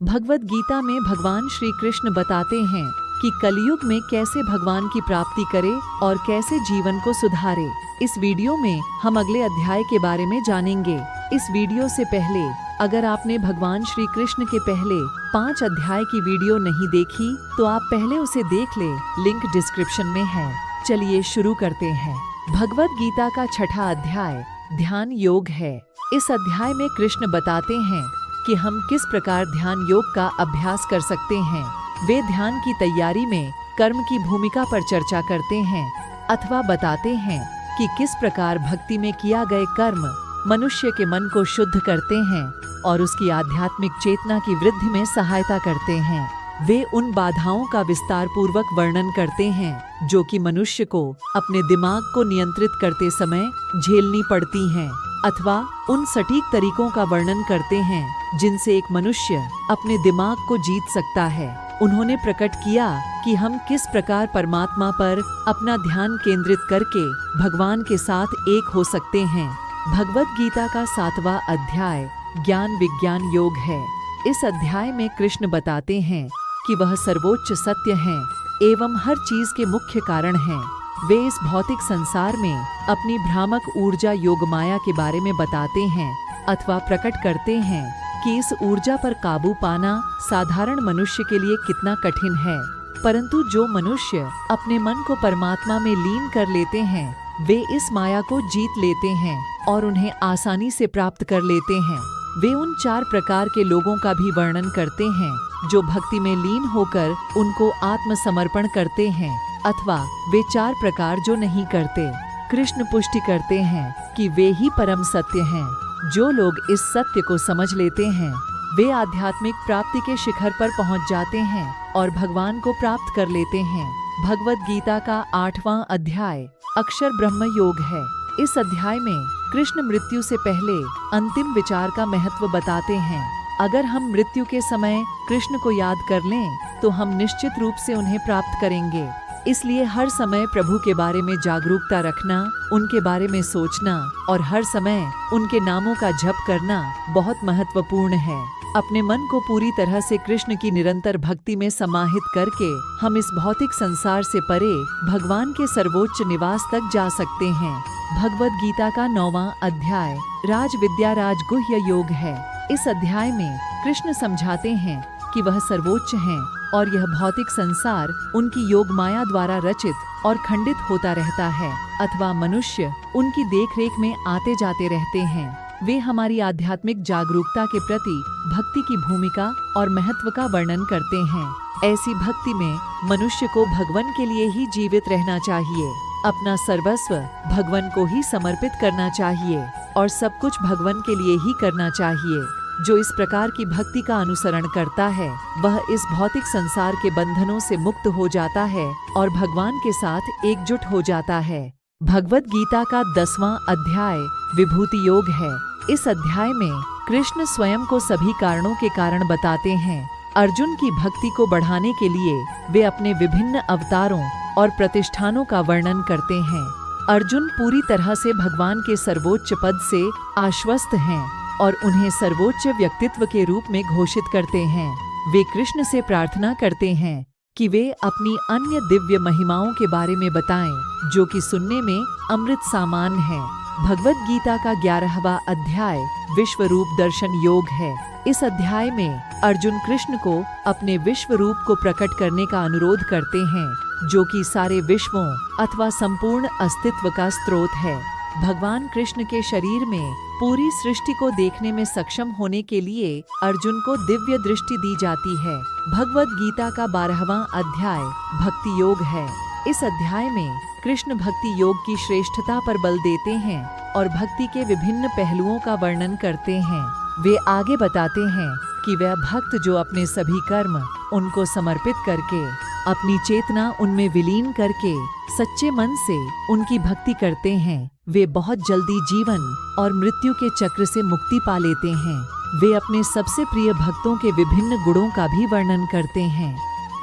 भगवद गीता में भगवान श्री कृष्ण बताते हैं कि कलयुग में कैसे भगवान की प्राप्ति करें और कैसे जीवन को सुधारे। इस वीडियो में हम अगले अध्याय के बारे में जानेंगे। इस वीडियो से पहले अगर आपने भगवान श्री कृष्ण के पहले 5 अध्याय की वीडियो नहीं देखी तो आप पहले उसे देख ले, लिंक डिस्क्रिप्शन में है। चलिए शुरू करते हैं। भगवद गीता का 6वां अध्याय ध्यान योग है। इस अध्याय में कृष्ण बताते हैं कि हम किस प्रकार ध्यान योग का अभ्यास कर सकते हैं। वे ध्यान की तैयारी में कर्म की भूमिका पर चर्चा करते हैं अथवा बताते हैं कि किस प्रकार भक्ति में किया गए कर्म मनुष्य के मन को शुद्ध करते हैं और उसकी आध्यात्मिक चेतना की वृद्धि में सहायता करते हैं। वे उन बाधाओं का विस्तार पूर्वक वर्णन करते हैं जो कि मनुष्य को अपने दिमाग को नियंत्रित करते समय झेलनी पड़ती हैं, अथवा उन सटीक तरीकों का वर्णन करते हैं जिनसे एक मनुष्य अपने दिमाग को जीत सकता है। उन्होंने प्रकट किया कि हम किस प्रकार परमात्मा पर अपना ध्यान केंद्रित करके भगवान के साथ एक हो सकते हैं। भगवद गीता का 7वां अध्याय ज्ञान विज्ञान योग है। इस अध्याय में कृष्ण बताते हैं कि वह सर्वोच्च सत्य हैं एवं हर चीज के मुख्य कारण हैं। वे इस भौतिक संसार में अपनी भ्रामक ऊर्जा योग माया के बारे में बताते हैं अथवा प्रकट करते हैं कि इस ऊर्जा पर काबू पाना साधारण मनुष्य के लिए कितना कठिन है, परंतु जो मनुष्य अपने मन को परमात्मा में लीन कर लेते हैं वे इस माया को जीत लेते हैं और उन्हें आसानी से प्राप्त कर लेते हैं। वे उन 4 प्रकार के लोगों का भी वर्णन करते हैं जो भक्ति में लीन होकर उनको आत्मसमर्पण करते हैं, अथवा वे 4 प्रकार जो नहीं करते। कृष्ण पुष्टि करते हैं कि वे ही परम सत्य हैं। जो लोग इस सत्य को समझ लेते हैं वे आध्यात्मिक प्राप्ति के शिखर पर पहुंच जाते हैं और भगवान को प्राप्त कर लेते हैं। भगवद गीता का 8वां अध्याय अक्षर ब्रह्म योग है। इस अध्याय में कृष्ण मृत्यु से पहले अंतिम विचार का महत्व बताते हैं। अगर हम मृत्यु के समय कृष्ण को याद कर लें तो हम निश्चित रूप से उन्हें प्राप्त करेंगे। इसलिए हर समय प्रभु के बारे में जागरूकता रखना, उनके बारे में सोचना और हर समय उनके नामों का जप करना बहुत महत्वपूर्ण है। अपने मन को पूरी तरह से कृष्ण की निरंतर भक्ति में समाहित करके हम इस भौतिक संसार से परे भगवान के सर्वोच्च निवास तक जा सकते हैं। भगवद गीता का 9वां अध्याय राज विद्या राजगुह्य योग है। इस अध्याय में कृष्ण समझाते हैं कि वह सर्वोच्च हैं और यह भौतिक संसार उनकी योग माया द्वारा रचित और खंडित होता रहता है, अथवा मनुष्य उनकी देखरेख में आते जाते रहते हैं। वे हमारी आध्यात्मिक जागरूकता के प्रति भक्ति की भूमिका और महत्व का वर्णन करते हैं। ऐसी भक्ति में मनुष्य को भगवान के लिए ही जीवित रहना चाहिए, अपना सर्वस्व भगवान को ही समर्पित करना चाहिए और सब कुछ भगवान के लिए ही करना चाहिए। जो इस प्रकार की भक्ति का अनुसरण करता है वह इस भौतिक संसार के बंधनों से मुक्त हो जाता है और भगवान के साथ एकजुट हो जाता है। भगवद गीता का 10वां अध्याय विभूति योग है। इस अध्याय में कृष्ण स्वयं को सभी कारणों के कारण बताते हैं। अर्जुन की भक्ति को बढ़ाने के लिए वे अपने विभिन्न अवतारों और प्रतिष्ठानों का वर्णन करते हैं। अर्जुन पूरी तरह से भगवान के सर्वोच्च पद से आश्वस्त हैं और उन्हें सर्वोच्च व्यक्तित्व के रूप में घोषित करते हैं। वे कृष्ण से प्रार्थना करते हैं कि वे अपनी अन्य दिव्य महिमाओं के बारे में बताएं जो कि सुनने में अमृत समान है। भगवद गीता का 11वां अध्याय विश्व रूप दर्शन योग है। इस अध्याय में अर्जुन कृष्ण को अपने विश्व रूप को प्रकट करने का अनुरोध करते हैं जो कि सारे विश्वों अथवा संपूर्ण अस्तित्व का स्रोत है। भगवान कृष्ण के शरीर में पूरी सृष्टि को देखने में सक्षम होने के लिए अर्जुन को दिव्य दृष्टि दी जाती है। भगवद गीता का 12वां अध्याय भक्ति योग है। इस अध्याय में कृष्ण भक्ति योग की श्रेष्ठता पर बल देते हैं और भक्ति के विभिन्न पहलुओं का वर्णन करते हैं। वे आगे बताते हैं कि वह भक्त जो अपने सभी कर्म उनको समर्पित करके अपनी चेतना उनमें विलीन करके सच्चे मन से उनकी भक्ति करते हैं वे बहुत जल्दी जीवन और मृत्यु के चक्र से मुक्ति पा लेते हैं। वे अपने सबसे प्रिय भक्तों के विभिन्न गुणों का भी वर्णन करते हैं।